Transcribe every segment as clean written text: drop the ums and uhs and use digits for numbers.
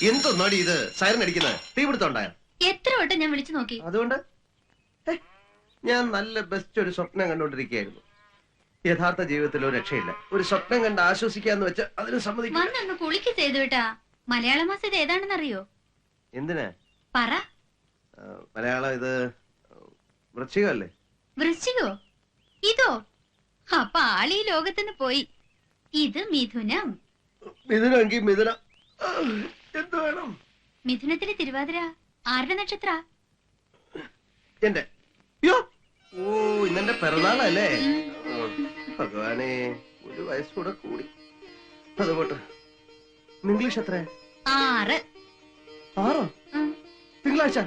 എന്തൊന്നാടി ഇത് സൈറൻ അടിക്കുന്നത്? തീ പിടുത്തോണ്ടായോ? എത്ര വട്ടം ഞാൻ വിളിച്ചു നോക്കി. അതുകൊണ്ട് ഞാൻ നല്ല ബെസ്റ്റ് ഒരു സ്വപ്നം കണ്ടോണ്ടിരിക്കുകയായിരുന്നു. യഥാർത്ഥ ജീവിതത്തിൽ ഒരു രക്ഷയില്ല. ഒരു സ്വപ്നം കണ്ട് ആശ്വസിക്കാന്ന് വെച്ചാൽ അതിന് സമ്മതിക്കും. വന്നൊന്ന് കുളിക്ക് ചെയ്തു കേട്ടാ. മലയാള മാസം ഇത് ഏതാണെന്ന് അറിയോ? എന്തിനാ പറ. മലയാളം ഇത് വൃശ്ചികമല്ലേ? വൃശ്ചികോ? ഇതോ? അപ്പൊ ആളീ ലോകത്തിന് പോയി. ഇത് മിഥുനം. മിഥുനെങ്കിൽ മിഥുനം എന്ത് വേണം? മിഥുനത്തിലെ തിരുവാതിര ആരുടെ നക്ഷത്ര? എന്റെ. ഓ, ഇന്നെന്റെ പിറന്നാളല്ലേ? ഭഗവാനെ, ഒരു വയസ്സൂടെ കൂടി. അതുപോട്ടെ. ഇംഗ്ലീഷ് എത്ര? 6. 6? തിങ്കളാഴ്ച.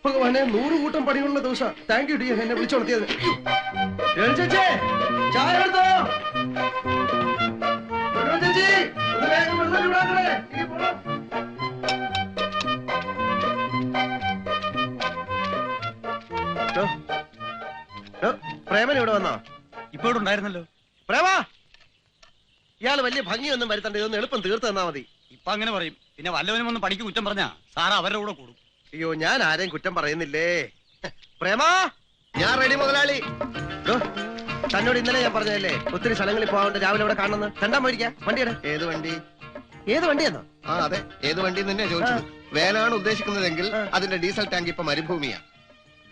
ഭഗവാനെ, 100 കൂട്ടം പണികളുള്ള ദിവസം. താങ്ക് യു ഡിയർ, എന്നെ വിളിച്ചോളത്തിയത്. ചേച്ചി ചായ എടുത്തോ? ചേച്ചി ഒന്ന് വേഗം വെള്ളം ചൂടാക്കണേ. പ്രേമൻ ഇവിടെ വന്നോ? ഇപ്പൊ ഇവിടെ ഉണ്ടായിരുന്നല്ലോ. പ്രേമ, ഇയാള് വലിയ ഭംഗിയൊന്നും വരുത്തണ്ട, ഇതൊന്ന് എളുപ്പം തീർത്ത് തന്നാ മതി. ഇപ്പൊ അങ്ങനെ പറയും. പിന്നെ വല്ലവനും ഒന്ന് പണിക്ക് കുറ്റം പറഞ്ഞാ സാറ് അവരുടെ കൂടെ കൂടും. അയ്യോ, ഞാൻ ആരെയും കുറ്റം പറയുന്നില്ലേ. പ്രേമ, ഞാൻ റെഡി മുതലാളി. തന്നോട് ഇന്നലെ ഞാൻ പറഞ്ഞതല്ലേ ഒത്തിരി സ്ഥലങ്ങളിൽ പോകാണ്ട് രാവിലെ ഇവിടെ കാണുന്നത്. കണ്ടാ മേടിക്കാം വണ്ടിയുടെ. ഏത് വണ്ടി? ഏത് വണ്ടിയെന്നോ? ആ അതെ, ഏത് വണ്ടി തന്നെ ചോദിച്ചത്. വേനാണ് ഉദ്ദേശിക്കുന്നതെങ്കിൽ അതിന്റെ ഡീസൽ ടാങ്ക് ഇപ്പൊ മരുഭൂമിയാ.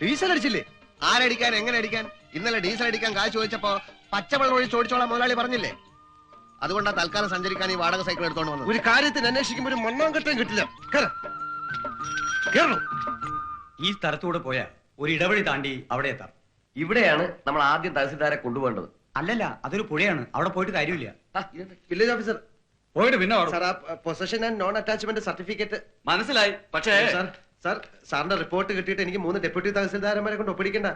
ഡീസൽ അടിച്ചില്ലേ? ആരടിക്കാൻ, എങ്ങനെ അടിക്കാൻ? ഇന്നലെ ഡീസൽ അടിക്കാൻ കാശ് ചോദിച്ചപ്പോ പച്ചവെള്ളം ഒഴിച്ച് ഓടിച്ചോളാം മുതലാളി പറഞ്ഞില്ലേ. അതുകൊണ്ടാ തൽക്കാലം സഞ്ചരിക്കാൻ ഈ വാടക സൈക്കിൾ എടുത്തോണ്ട് വന്നത്. ഒരു കാര്യത്തിന് അന്വേഷിക്കുമ്പോൾ ഒരു മണ്ണാങ്കട്ടയും കിട്ടില്ല. ഈ സ്ഥലത്തൂടെ പോയാ ഒരു ഇടവഴി താണ്ടി അവിടെ എത്താം. ഇവിടെയാണ് നമ്മൾ ആദ്യം തഹസിൽദാരെ കൊണ്ടുപോകേണ്ടത്. അല്ലല്ല, അതൊരു പുഴയാണ്. അവിടെ പോയിട്ട് കാര്യമില്ല. വില്ലേജ് ഓഫീസർ പോയിട്ട് പിന്നെ സാർ, ആ possession and non attachment certificate മനസ്സിലായി. പക്ഷേ സാറിന്റെ റിപ്പോർട്ട് കിട്ടിയിട്ട് എനിക്ക് 3 ഡെപ്യൂട്ടി തഹസിൽദാരന്മാരെ കൊണ്ട് ഒപ്പിടിക്കണ്ട.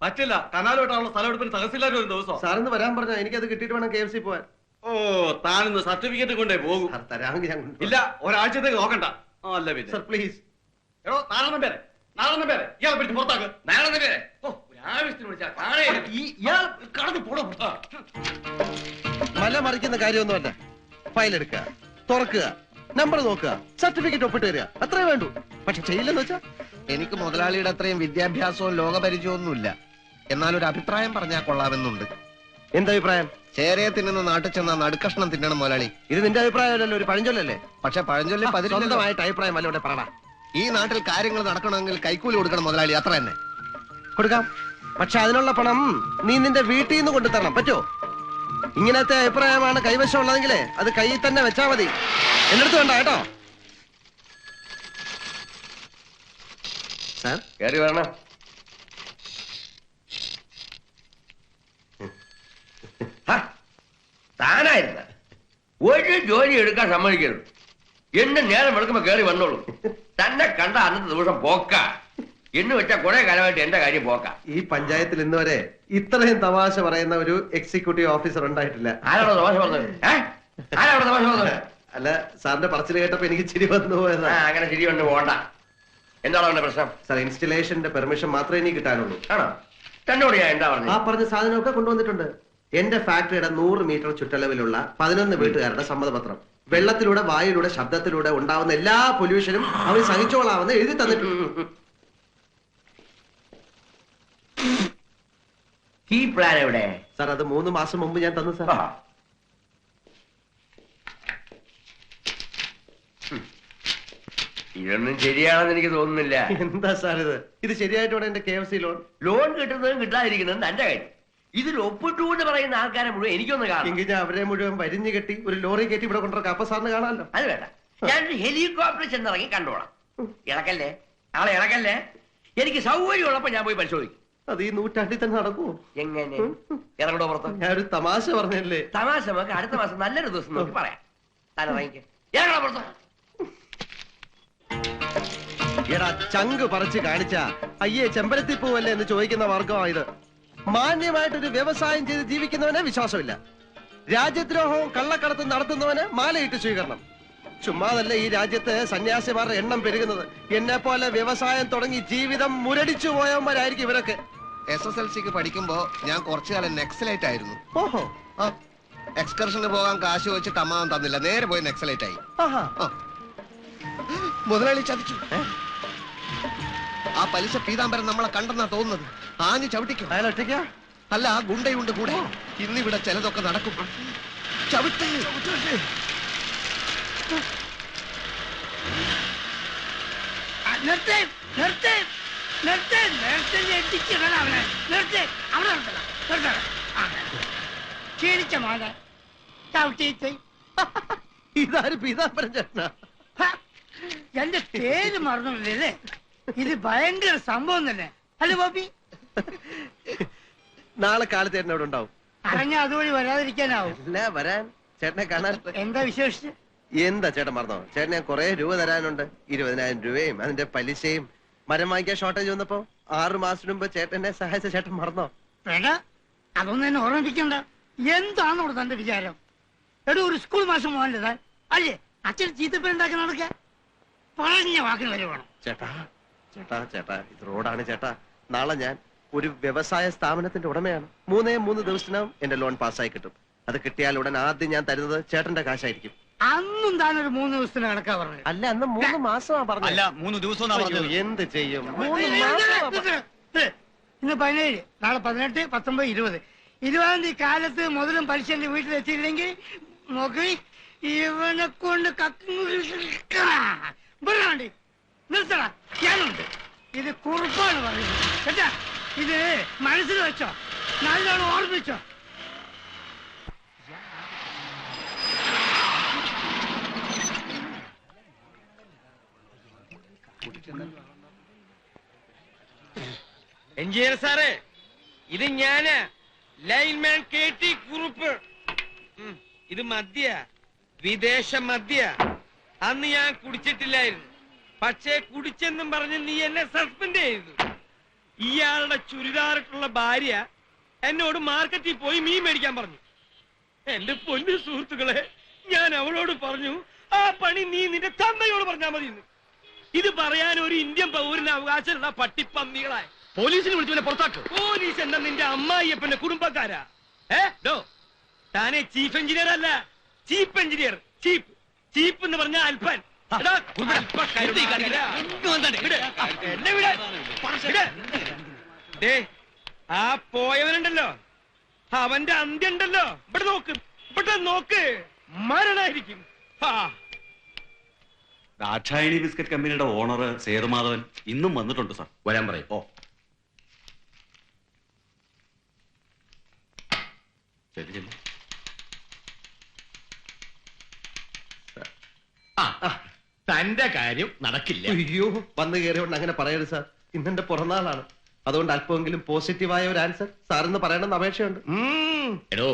പറ്റില്ല. കനാലോട്ടാണുള്ള സ്ഥലമെടുപ്പിന് തഹസിൽദാർ ഒരു ദിവസം. സാറിന്ന് വരാൻ പറഞ്ഞാൽ എനിക്കത് കിട്ടിയിട്ട് വേണം KFC പോവാൻ. ഓ, താനിന്ന് സർട്ടിഫിക്കറ്റ് കൊണ്ടേ പോകും. തരാമെങ്കിൽ ഞാൻ ഇല്ല, ഒരാഴ്ചത്തേക്ക് നോക്കണ്ട. അല്ല പിന്നെ സർ പ്ലീസ്. എടോ, നാളെ പേരെ ഇയാളെ പിടിച്ച് പുറത്താക്ക്. നാളെ പേരെ ആവശ്യത്തിന് വിളിച്ചാൽ കാണേ ഇയാൾ കടന്നു പോടോ. മല മറിക്കുന്ന കാര്യമൊന്നുമല്ല. ഫയൽ എടുക്കുക, തുറക്കുക, നമ്പർ നോക്കുക, സർട്ടിഫിക്കറ്റ് ഒപ്പിട്ട് തരിക, അത്രേ വേണ്ടൂ. പക്ഷെ ചെയ്യില്ലെന്ന് വെച്ചാ എനിക്ക് മുതലാളിയുടെ അത്രയും വിദ്യാഭ്യാസവും ലോകപരിചയവും ഒന്നുമില്ല. എന്നാലൊരു അഭിപ്രായം പറഞ്ഞാൽ കൊള്ളാമെന്നുണ്ട്. എന്തഭിപ്രായം? ചേരയെ തിന്നുന്ന നാട്ടിൽ ചെന്ന നടുക്കഷ്ണം തിന്നണം മുതലാളി. ഇത് നിന്റെ അഭിപ്രായമല്ലല്ലോ, ഒരു പഴഞ്ചൊല്ലല്ലേ. പക്ഷെ പഴഞ്ചൊല്ലി സ്വന്തമായിട്ട് അഭിപ്രായം വല്ല പറ. ഈ നാട്ടിൽ കാര്യങ്ങൾ നടക്കണമെങ്കിൽ കൈക്കൂലി കൊടുക്കണം മുതലാളി, അത്ര തന്നെ. കൊടുക്കാം, പക്ഷെ അതിനുള്ള പണം നീ നിന്റെ വീട്ടിൽ നിന്ന് കൊണ്ടുതരണം. പറ്റോ? ഇങ്ങനത്തെ അഭിപ്രായമാണ് കൈവശം ഉള്ളതെങ്കിലേ അത് കയ്യിൽ തന്നെ വെച്ചാ മതി. എന്റെ അടുത്ത് വേണ്ട കേട്ടോ. സാർ കയറി വരണം. താനായിരുന്ന ഒരു ജോലി എടുക്കാൻ സമ്മതിക്കരുത്. എന്നെ നേരം വെളുക്കുമ്പോ കയറി വന്നോളൂ. തന്നെ കണ്ട അന്നത്തെ ദിവസം പോക്ക എന്ന് വെച്ചാൽ കുറെ കാലമായിട്ട് എന്റെ കാര്യം പോക്ക. ഈ പഞ്ചായത്തിൽ ഇന്ന് വരെ ഇത്രയും തമാശ പറയുന്ന ഒരു എക്സിക്യൂട്ടീവ് ഓഫീസർ ഉണ്ടായിട്ടില്ല. ആരാണോ തമാശ പറഞ്ഞത്? ആരാണോ തമാശ പറഞ്ഞത്? അല്ല, സാറിന്റെ പറച്ചിൽ കേട്ടപ്പോ എനിക്ക് ചിരി വന്നു പോയതാ. അങ്ങനെ ചിരി കൊണ്ട് പോകണ്ട. എന്താണോ എന്റെ പ്രശ്നം? സാർ, ഇൻസ്റ്റലേഷന്റെ പെർമിഷൻ മാത്രമേ ഇനി കിട്ടാനുള്ളൂ. ആണോ? തന്നോട് ഞാൻ എന്താ പറഞ്ഞത്? ആ പറഞ്ഞ സാധനമൊക്കെ കൊണ്ടുവന്നിട്ടുണ്ട്. എന്റെ ഫാക്ടറിയുടെ 100 മീറ്റർ ചുറ്റളവിലുള്ള 11 വീട്ടുകാരുടെ സമ്മതപത്രം. വെള്ളത്തിലൂടെ, വായുവിലൂടെ, ശബ്ദത്തിലൂടെ ഉണ്ടാവുന്ന എല്ലാ പൊല്യൂഷനും അവർ സഹിച്ചോളാമെന്ന് എഴുതി തന്നിട്ടുണ്ട്. ഈ പ്ലാൻ എവിടെ? സാർ, അത് 3 മാസം മുമ്പ് ഞാൻ തന്നു സാർ. ഇതൊന്നും ശരിയാണെന്ന് എനിക്ക് തോന്നുന്നില്ല. എന്താ സാർ ഇത് ശരിയായിട്ടോടെ എന്റെ KFC ലോൺ കിട്ടുന്നതും കിട്ടാതിരിക്കുന്നതും തന്റെ കാര്യം. ഇതിൽ ഒപ്പിട്ടു എന്ന് പറയുന്ന ആൾക്കാരെ മുഴുവൻ എനിക്കൊന്ന് കാണാം. എങ്കിൽ ഞാൻ അവരെ മുഴുവൻ വരിഞ്ഞു കെട്ടി ഒരു ലോറി കയറ്റി ഇവിടെ കൊണ്ടുവരാം. അപ്പൊ സാറിന് കാണാമല്ലോ. അത് വേണ്ട, ഞാനൊരു ഹെലികോപ്റ്റർ ചെന്നിറങ്ങി കണ്ടോളാം. ഇളക്കല്ലേ, ആളെ ഇളക്കല്ലേ. എനിക്ക് സൗകര്യം ഉള്ളപ്പോ ഞാൻ പോയി പരിശോധിക്കും. അത് ഈ നൂറ്റാണ്ടിൽ തന്നെ നടക്കുമോ? എങ്ങനെ ഇറങ്ങണോ പുറത്ത്? ഞാനൊരു തമാശ പറഞ്ഞല്ലേ. തമാശ നമുക്ക് അടുത്ത മാസം നല്ലൊരു ദിവസം നോക്കി പറയാം. താൻ ഇറങ്ങിക്ക്, ഇറങ്ങണോ പുറത്ത്? എടാ, ചങ്ക് പറിച്ച് കാണിച്ച അയ്യേ ചെമ്പരത്തി പൂവല്ലേ എന്ന് ചോദിക്കുന്ന വർഗമാണ് ഇത്. മാന്യമായിട്ടൊരു വ്യവസായം ചെയ്ത് ജീവിക്കുന്നവനെ വിശ്വാസമില്ല. രാജ്യദ്രോഹവും കള്ളക്കടത്തും നടത്തുന്നവന് മാലയിട്ട് സ്വീകരണം. ചുമ്മാതല്ല ഈ രാജ്യത്ത് സന്യാസിമാരുടെ എണ്ണം പെരുകുന്നത്. എന്നെ പോലെ വ്യവസായം തുടങ്ങി ജീവിതം മുരടിച്ചു പോയവന്മാരായിരിക്കും ഇവരൊക്കെ. SSLCക്ക് പഠിക്കുമ്പോ ഞാൻ കുറച്ചു കാലം നെക്സലൈറ്റ് ആയിരുന്നു. ഓഹോ, എക്സ്കർഷന് പോകാൻ കാശ് വെച്ചിട്ട് അമ്മാവൻ തന്നില്ല, നേരെ പോയി നെക്സലൈറ്റ് ആയി. ആഹാ. ആ. മുതലാളി ചതിച്ചു. ആ പലിശ പീതാംബരൻ നമ്മളെ കണ്ടെന്നാ തോന്നുന്നത്. ആഞ്ഞു ചവിട്ടിക്കും. അയാൾ ഒറ്റയ്ക്കാ? അല്ല, ആ ഗുണ്ടയുണ്ട് കൂടെ. ഇന്നിവിടെ ചിലതൊക്കെ നടക്കും. ചവിട്ടേ. ക്ഷീണിച്ച മോനെ ചവിട്ടിയിട്ട് ഇതാര് പീതാംബരൻ ചേട്ടനാ? എന്റെ പേര് മറന്നില്ലേ? ഇത് ഭയങ്കര സംഭവം തന്നെ അല്ലേ ബോബി? നാളെ കാലത്ത് ചേട്ടൻ അവിടെ ഉണ്ടാവും. അറിഞ്ഞ അതുവഴി വരാതിരിക്കാനാവും. അല്ല, വരാൻ ചേട്ടനെ കാണാൻ. എന്താ വിശേഷിച്ച്? എന്താ ചേട്ടൻ മറന്നോ? ചേട്ടൻ ഞാൻ കുറെ രൂപ തരാനുണ്ട്. 20,000 രൂപയും അതിന്റെ പലിശയും. മരം വാങ്ങിക്കാൻ ഷോർട്ടേജ് വന്നപ്പോ 6 മാസത്തിന് മുമ്പ് ചേട്ടനെ സഹായിച്ച ചേട്ടൻ മറന്നോ? വേണ്ട, അതൊന്നും എന്നെ ഓർമ്മിപ്പിക്കണ്ട. എന്താണ് അവിടെ തന്റെ വിചാരം? എടോ, ഒരു സ്കൂൾ മാസം പോകാനില്ല അല്ലേ? അച്ഛൻ ചീത്തപ്പേരുണ്ടാക്കി നടക്കാൻ പറഞ്ഞ വാക്കിന് വരെ വേണം. ചേട്ടാ ചേട്ടാ ചേട്ടാ, ഇത് റോഡാണ് ചേട്ടാ. നാളെ ഞാൻ ഒരു വ്യവസായ സ്ഥാപനത്തിന്റെ ഉടമയാണ്. 3 ദിവസത്തിനകം എന്റെ ലോൺ പാസ്സായി കിട്ടും. അത് കിട്ടിയാൽ ഉടൻ ആദ്യം ഞാൻ തരുന്നത് ചേട്ടന്റെ കാശായിരിക്കും. അന്നും താനൊരു 3 ദിവസത്തിന് കണക്കാ പറഞ്ഞത്. അല്ല, അന്ന് 3 മാസമാ പറഞ്ഞത്. അല്ല 3 ദിവസം എന്ത് ചെയ്യും? ഇന്ന് 17, നാളെ 18, 19, 20. 20-ാം തീയതി കാലത്ത് മുതലും പലിശ എന്റെ വീട്ടിലെത്തിയില്ലെങ്കിൽ നോക്കി ഇവനെ കൊണ്ട് നിർത്തടാ. ഞാനുണ്ട്. ഇത് കുറുപ്പാണ് പറയുന്നത് കേട്ടാ. ഇത് മനസ്സിൽ വെച്ചോ, നല്ലോണം ഓർമ്മിച്ചോ. എഞ്ചിനീയർ സാറേ, ഇത് ഞാനാ, ലൈൻമാൻ KT കുറുപ്പ്. ഇത് മദ്യ, വിദേശ മദ്യ. അന്ന് ഞാൻ കുടിച്ചിട്ടില്ലായിരുന്നു, പക്ഷേ കുടിച്ചെന്നും പറഞ്ഞ് നീ എന്നെ സസ്പെൻഡ് ചെയ്തു. ഇയാളുടെ ചുരിദാറിട്ടുള്ള ഭാര്യ എന്നോട് മാർക്കറ്റിൽ പോയി മീൻ മേടിക്കാൻ പറഞ്ഞു. എന്റെ പൊന്നു സുഹൃത്തുക്കളെ, ഞാൻ അവളോട് പറഞ്ഞു, ആ പണി നീ നിന്റെ തന്തയോട് പറഞ്ഞാൽ മതി. ഇത് പറയാൻ ഒരു ഇന്ത്യൻ പൗരന് അവകാശമുള്ള പട്ടിപ്പന്നികളായി പോലീസിന് വിളിച്ചു പുറത്താക്കും. പോലീസ് എന്താ നിന്റെ അമ്മായിയപ്പന്റെ കുടുംബക്കാരാ? താനെ ചീഫ് എഞ്ചിനീയർ അല്ല, ചീഫ് എഞ്ചിനീയർ. ചീപ്പ് ചീപ്പ് എന്ന് പറഞ്ഞ അൽപ്പൻ. ആ പോയവനുണ്ടല്ലോ, അവന്റെ അന്ത്യം ഉണ്ടല്ലോ. ഇവിടെ നോക്ക്, ഇവിടെ നോക്ക്, മരണായിരിക്കും. ദാക്ഷായണി ബിസ്ക്കറ്റ് കമ്പനിയുടെ ഓണർ സേതുമാധവൻ ഇന്നും വന്നിട്ടുണ്ട് സാർ. വരാൻ പറയും. ഓ ശരി ശരി. തന്റെ കാര്യം നടക്കില്ല. അയ്യോ, വന്നു കയറിയോണ്ട് അങ്ങനെ പറയരുത് സാർ. ഇന്നെന്റെ പിറന്നാളാണ്. അതുകൊണ്ട് അല്പമെങ്കിലും പോസിറ്റീവായ ഒരു ആൻസർ സാറിന്ന് പറയണമെന്ന് അപേക്ഷയുണ്ട്. എടോ,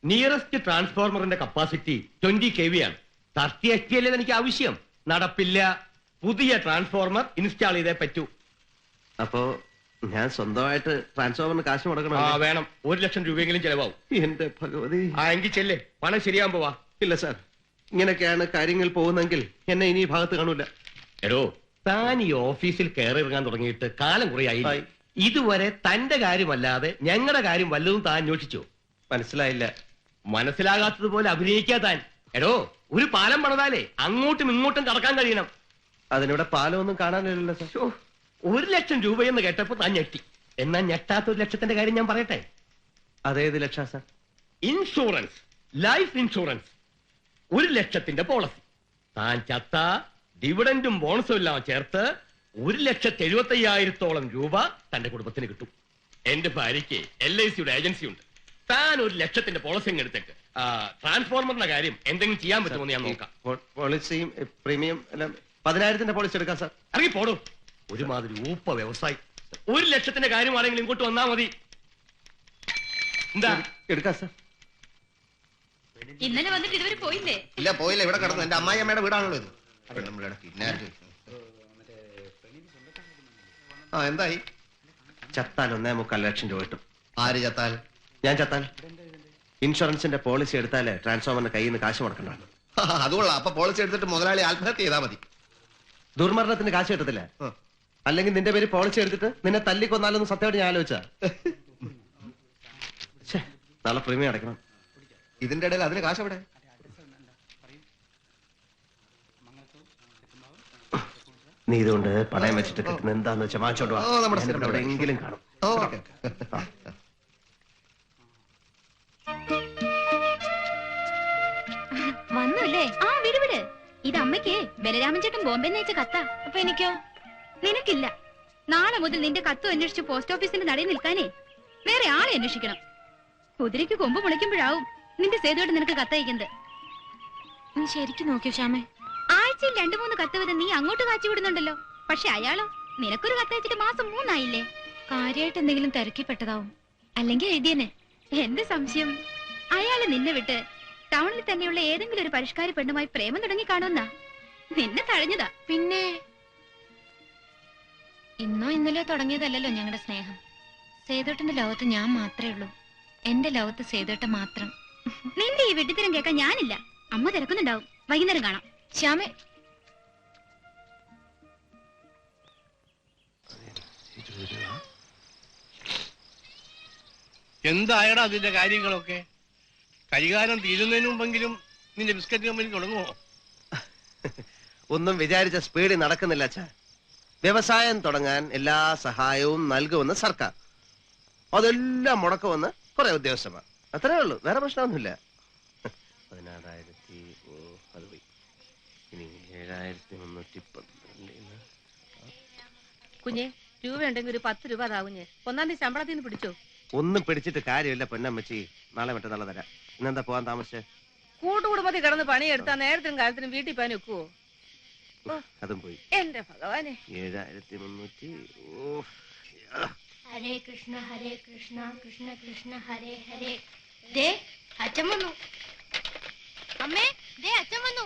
നിയറസ്റ്റ് ട്രാൻസ്ഫോർമറിന്റെ കപ്പാസിറ്റി 20 kV ആണ്. 30 HP അല്ലേ എനിക്ക് ആവശ്യം. നടപ്പില്ല. പുതിയ ട്രാൻസ്ഫോർമർ ഇൻസ്റ്റാൾ ചെയ്തേ പറ്റൂ. അപ്പോ ഞാൻ സ്വന്തമായിട്ട് ട്രാൻസ്ഫോമറിന് കാശ് മുടക്കണം? വേണം. 1 ലക്ഷം രൂപയെങ്കിലും ചെലവാവും. എന്റെ ഭഗവതി. എങ്കിൽ ചെല്ലേ, പണം ശരിയാകുമ്പോ വാ. ഇല്ല സാർ, ഇങ്ങനെയൊക്കെയാണ് കാര്യങ്ങൾ പോകുന്നെങ്കിൽ എന്നെ ഇനി ഈ ഭാഗത്ത് കാണൂല. എടോ, താൻ ഈ ഓഫീസിൽ കയറി ഇറങ്ങാൻ തുടങ്ങിയിട്ട് കാലം കുറയായി. ഇതുവരെ തന്റെ കാര്യമല്ലാതെ ഞങ്ങളുടെ കാര്യം വല്ലതും താൻ അന്വേഷിച്ചോ? മനസ്സിലായില്ല. മനസ്സിലാകാത്തതുപോലെ അഭിനയിക്കാ താൻ. എടോ, ഒരു പാലം പണിതാലേ അങ്ങോട്ടും ഇങ്ങോട്ടും കടക്കാൻ കഴിയണം. അതിനിവിടെ പാലമൊന്നും കാണാനില്ലല്ലോ സാർ. 1 ലക്ഷം രൂപയെന്ന് കേട്ടപ്പോ താൻ ഞെട്ടി. എന്നാ ഞെട്ടാത്ത 1 ലക്ഷത്തിന്റെ കാര്യം ഞാൻ പറയട്ടെ. അതേത് ലക്ഷം സാർ? Insurance, life insurance. 1 ലക്ഷത്തിന്റെ പോളിസി. താൻ ചത്ത ഡിവിഡന്റും ബോണസും എല്ലാം ചേർത്ത് 1,75,000-ഓളം രൂപ തന്റെ കുടുംബത്തിന് കിട്ടും. എന്റെ ഭാര്യയ്ക്ക് LICയുടെ ഏജൻസി ഉണ്ട്. താൻ 1 ലക്ഷത്തിന്റെ പോളിസി എടുത്തേക്ക്. ട്രാൻസ്ഫോർമറിന്റെ കാര്യം എന്തെങ്കിലും ചെയ്യാൻ പറ്റുമോ ഞാൻ നോക്കാം. പോളിസിയും പ്രീമിയം എല്ലാം 10,000-ന്റെ പോളിസി എടുക്കാം സാർ. ഇറങ്ങി പോടൂ. ഒരുമാതിരി ഊപ്പ വ്യവസായി. 1 ലക്ഷത്തിന്റെ കാര്യമാണെങ്കിലും ഇങ്ങോട്ട് വന്നാ മതി. എന്താ എടുക്കാം സാർ. ഇന്നലെ വന്നിട്ട് ഇതുവരെ പോയില്ലേ? ഇല്ല, പോയില്ല. ഇവിടെ കിടന്നു. എന്റെ അമ്മായിയമ്മയുടെ വീടാണല്ലോ ഇത്. എന്തായി? ചത്താൽ 1.25 ലക്ഷം രൂപ കിട്ടും. ആര് ചത്താൽ? ഞാൻ ചത്താൽ ഇൻഷുറൻസിന്റെ പോളിസി എടുത്താലേ ട്രാൻസ്ഫോമറിന്റെ കയ്യിൽ നിന്ന് കാശ് മുടക്കണ്ട. അതുകൊള്ളാം. അപ്പൊ പോളിസി എടുത്തിട്ട് മുതലാളി ആത്മഹത്യ ചെയ്താൽ മതി. ദുർമരണത്തിന് കാശ് കിട്ടത്തില്ല. അല്ലെങ്കിൽ നിന്റെ പേര് പോളിസി എടുത്തിട്ട് നിന്നെ തല്ലിക്കൊന്നാലൊന്നും സത്യമായിട്ട് ഞാൻ ആലോചിച്ചാ. നാളെ പ്രീമിയം അടയ്ക്കണം. ഇതിന്റെ ഇടയിൽ അതിന് കാശ് എവിടെ? നീ ഇതുകൊണ്ട് പണയം വെച്ചിട്ട് കിട്ടുന്ന എന്താന്ന് വെച്ചാൽ വാങ്ങിച്ചോണ്ട് വാ. ഓ, നമ്മുടെ സ്ഥിരം ഞാനിവിടെ എവിടെയെങ്കിലും കാണും. ഓ, ഓക്കെ. വന്നല്ലേ? ആ വിട് വിട്. ഇത് അമ്മയ്ക്ക് ബലരാമൻ ചേട്ടൻ ബോംബെ നയിച്ച കത്താ. അപ്പൊ എനിക്കോ? നിനക്കില്ല. നാളെ മുതൽ നിന്റെ കത്ത് അന്വേഷിച്ച് പോസ്റ്റ് ഓഫീസിന്റെ നടയിൽ നിൽക്കാനേ വേറെ ആളെ അന്വേഷിക്കണം. കുതിരയ്ക്ക് കൊമ്പ് മുളയ്ക്കുമ്പോഴാവും നിന്റെ സേതുവായിട്ട് നിനക്ക് കത്തയക്കുന്നത്. നീ ശരിക്കും നോക്കിയോ ശ്യാമേ? ആഴ്ചയിൽ 2-3 കത്ത് വീതം നീ അങ്ങോട്ട് കാച്ചി വിടുന്നുണ്ടല്ലോ. പക്ഷെ അയാളോ നിനക്കൊരു കത്തയച്ചിട്ട് മാസം 3 ആയില്ലേ? കാര്യമായിട്ട് എന്തെങ്കിലും തിരക്കിപ്പെട്ടതാവും. അല്ലെങ്കിൽ എഴുതിയനെ. എന്റെ സംശയം അയാള് നിന്നെ വിട്ട് ടൗണിൽ തന്നെയുള്ള ഏതെങ്കിലും ഒരു പരിഷ്കാരി പെണ്ണുമായി പ്രേമം തുടങ്ങി കാണുമെന്നാ. നിന്നെ തഴഞ്ഞതാ. പിന്നെ ഇന്നോ ഇന്നലെയോ തുടങ്ങിയതല്ലോ ഞങ്ങളുടെ സ്നേഹം. സേതോട്ടന്റെ ലോകത്ത് ഞാൻ മാത്രമേ ഉള്ളൂ. എന്റെ ലോകത്ത് സേതോട്ട മാത്രം. നിന്റെ ഈ വെട്ടിത്തരം കേൾക്കാൻ ഞാനില്ല. അമ്മ തിരക്കുന്നുണ്ടാവും. വൈകുന്നേരം കാണാം. ശ്യാമേ, എന്തായടാ അതിന്റെ കാര്യങ്ങളൊക്കെ? കരികാലം തീരുന്നതിന് മുമ്പെങ്കിലും നിന്റെ ബിസ്ക്കറ്റ് കമ്പനി തുടങ്ങുമോ? ഒന്നും വിചാരിച്ച സ്പീഡിൽ നടക്കുന്നില്ല അച്ഛാ. വ്യവസായം തുടങ്ങാൻ എല്ലാ സഹായവും നൽകുമെന്ന് സർക്കാർ. അതെല്ലാം മുടക്കുമെന്ന് കുറെ ഉദ്യോഗസ്ഥന്മാർ. അത്രേ ഉള്ളൂ, വേറെ പ്രശ്നമൊന്നുമില്ല. 16,000 അത് പോയി. ഇനി 7,312. കുഞ്ഞെ, രൂപ ഉണ്ടെങ്കിൽ ഒരു 10 രൂപ അതാവുഞ്ഞേ. 1-ാം തീയതി ശമ്പളത്തിൽ നിന്ന് പിടിച്ചോ? ഒന്നും പിടിച്ചിട്ട് കാര്യമില്ല പൊന്നമ്മച്ചി. നാളെ മറ്റന്നാളെ തരാം. ഇന്നെന്താ പോകാൻ താമസിച്ചേ? കൂട്ടുകുടുംബത്തിൽ കിടന്ന് പണിയെടുത്താ നേരത്തിനും കാലത്തിനും വീട്ടിൽ പോകാൻ ഒക്കുവോ? അതും പോയി. എന്റെ ഭഗവാനെ. 7,300. ഹരേ കൃഷ്ണ കൃഷ്ണ കൃഷ്ണ ഹരേ ഹരേ. ദേ അച്ഛൻ വന്നു. അമ്മേ, ദേ അച്ഛൻ വന്നു.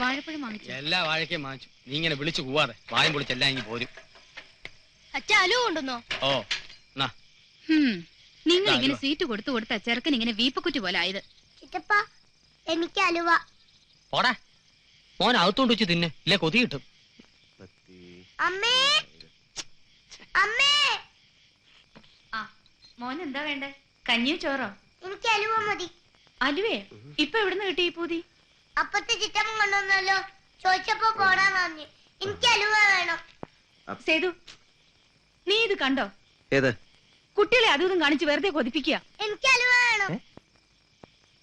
വാഴപ്പഴം വാങ്ങിച്ചു. എല്ലാ വാഴയ്ക്കും വാങ്ങിച്ചു. നീ ഇങ്ങനെ വിളിച്ചു പോവാതെ വായം പൊളിച്ചെല്ലാം ഇങ്ങനെ പോരും. അച്ഛ അലു കൊണ്ടുവന്നോ? ഓ, നിങ്ങൾ ഇങ്ങനെ സീറ്റ് കൊടുത്തു കൊടുത്ത ചെറുക്കൻ ഇങ്ങനെ വീപ്പക്കുറ്റി പോലെ ആയത്. ചിറ്റപ്പ, എനിക്ക് അലുവ. പോടാ, മോൻ അകത്തോണ്ട് വെച്ച് തിന്നെ, ഇല്ലേ കൊതി കിട്ടും. അമ്മേ, അമ്മേ. ആ മോൻ എന്താ വേണ്ടേ? കഞ്ഞിയോ ചോറോ? എനിക്ക് അലുവ മതി. അലുവേ? ഇപ്പൊ എവിടുന്ന് കിട്ടി ഈ പൂതി? അപ്പത്തെ ചിറ്റമ്മ കൊണ്ടുവന്നല്ലോ. ചോദിച്ചപ്പോ പോടാൻ പറഞ്ഞു. എനിക്ക് അലുവ വേണം. സേതു, നീ ഇത് കണ്ടോ? ഏത്? കുട്ടികളെ അതും കാണിച്ച് വെറുതെ കൊതിപ്പിക്കുക. എനിക്ക് അലുവ വേണം.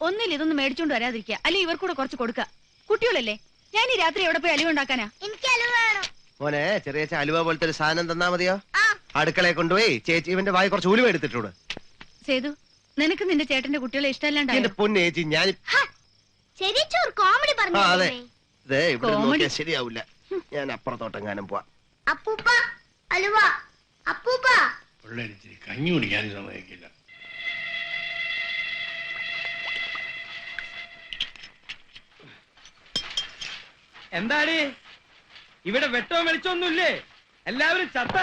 ഒന്നിൽ ഇതൊന്നും മേടിച്ചോണ്ട് വരാതിരിക്കുക. അല്ലെ ഇവർക്കൂടെ കുറച്ച് കൊടുക്ക. കുട്ടികളല്ലേ? ഞാൻ ഈ രാത്രി എവിടെ പോയി അലുവ ഉണ്ടാക്കാനാ? എനിക്ക് അലുവ വേണം. മോനെ, ചെറിയ അലുവ പോലത്തെ ഒരു സാധനം തന്നാ മതിയോ? അടുക്കളയെ കൊണ്ടുപോയി ചേച്ചി ഇവന്റെ വായി കുറച്ച് ഉലുവ എടുത്തിട്ടൂടെ? സേതു, നിനക്ക് നിന്റെ ചേട്ടന്റെ കുട്ടികളെ ഇഷ്ടമല്ലാണ്ടായോ? എന്റെ പൊന്നു ചേച്ചി, ഞാൻ ശരി ചോർ കോമഡി പറഞ്ഞു. അതെ, ഇതേ ഇവിടെ നോക്കിയാൽ ശരിയാവില്ല. ഞാൻ അപ്പുറത്തോട്ടെങ്ങാനും പോവാ. അപ്പൂപ്പ അലുവ. അപ്പൂപ്പ. പിള്ളേരിച്ചിരി കഞ്ഞി കുടിക്കാനും സമ്മതിക്കില്ല. എന്താടി ഇവിടെ വെട്ടോ വെളിച്ചൊന്നുമില്ലേ? എല്ലാവരും ചത്ത.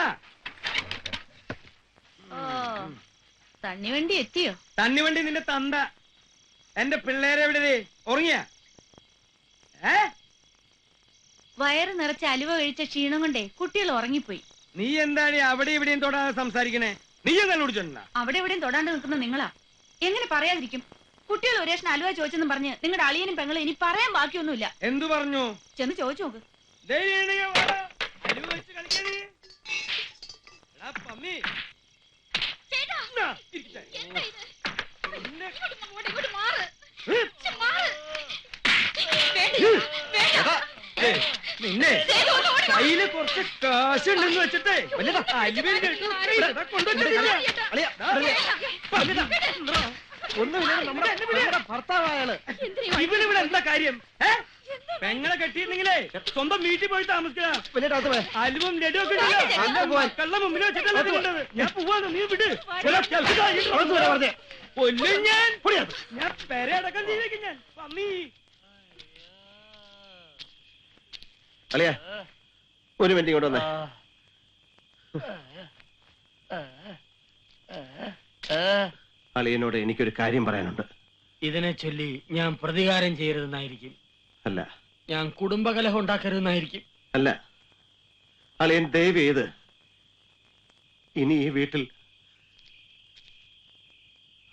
തണ്ണി വണ്ടി എത്തിയോ? തണ്ണിവണ്ടി നിന്റെ തന്ത. എന്റെ പിള്ളേരെ എവിടെ? ഉറങ്ങിയ? വയറ് നിറച്ച് അലുവ കഴിച്ച ക്ഷീണം കൊണ്ടേ കുട്ടികൾ ഉറങ്ങിപ്പോയി. നീ എന്താടി അവിടെ ഇവിടെയും തൊടാതെ സംസാരിക്കണേ? നീ എന്താ കുടിച്ചോണ്ടാ? അവിടെ എവിടെയും തൊടാണ്ട് നിൽക്കുന്ന നിങ്ങളാ. എങ്ങനെ പറയാതിരിക്കും? കുട്ടികൾ ഒരു കഷ്ണം അലുവ ചോദിച്ചെന്നും പറഞ്ഞ് നിങ്ങളുടെ അളിയനും പെങ്ങളും ഇനി പറയാൻ ബാക്കിയൊന്നുമില്ല. എന്തു പറഞ്ഞു? ചെന്ന് ചോദിച്ചു നോക്ക്. നിന്നെ കയ്യില് കുറച്ച് കാശുണ്ടെന്ന് വെച്ചിട്ടേ ഭർത്താവായാല് ഇവനിവിടെ എന്താ കാര്യം? പെങ്ങളെ കെട്ടിയിരുന്നെങ്കിലേ സ്വന്തം വീട്ടിൽ പോയി താമസിക്കണം. അലുവും ലഡുവൊക്കെ കള്ള മുമ്പിൽ വെച്ചിട്ടല്ലേ കൊണ്ടത്. ഞാൻ പോവാണ്, നീ വിട്. കൊല്ലും ഞാൻ. ഞാൻ പെരയടക്കം ചെയ്തേക്കും ഞാൻ. പമ്മി അളിയ, ഒരു മിനിറ്റ് ഇങ്ങോട്ട് വന്നേ. അളിയനോട് എനിക്കൊരു കാര്യം പറയാനുണ്ട്. ഇതിനെ ചൊല്ലി ഞാൻ പ്രതികാരം ചെയ്യരുതെന്നായിരിക്കും. അല്ല, ഞാൻ കുടുംബകലഹം ഉണ്ടാക്കരുതെന്നായിരിക്കും. അല്ല, അളിയൻ ദയവ് ചെയ്ത് ഇനി ഈ വീട്ടിൽ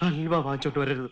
ഹൽവ വാങ്ങിച്ചോട്ട് വരരുത്.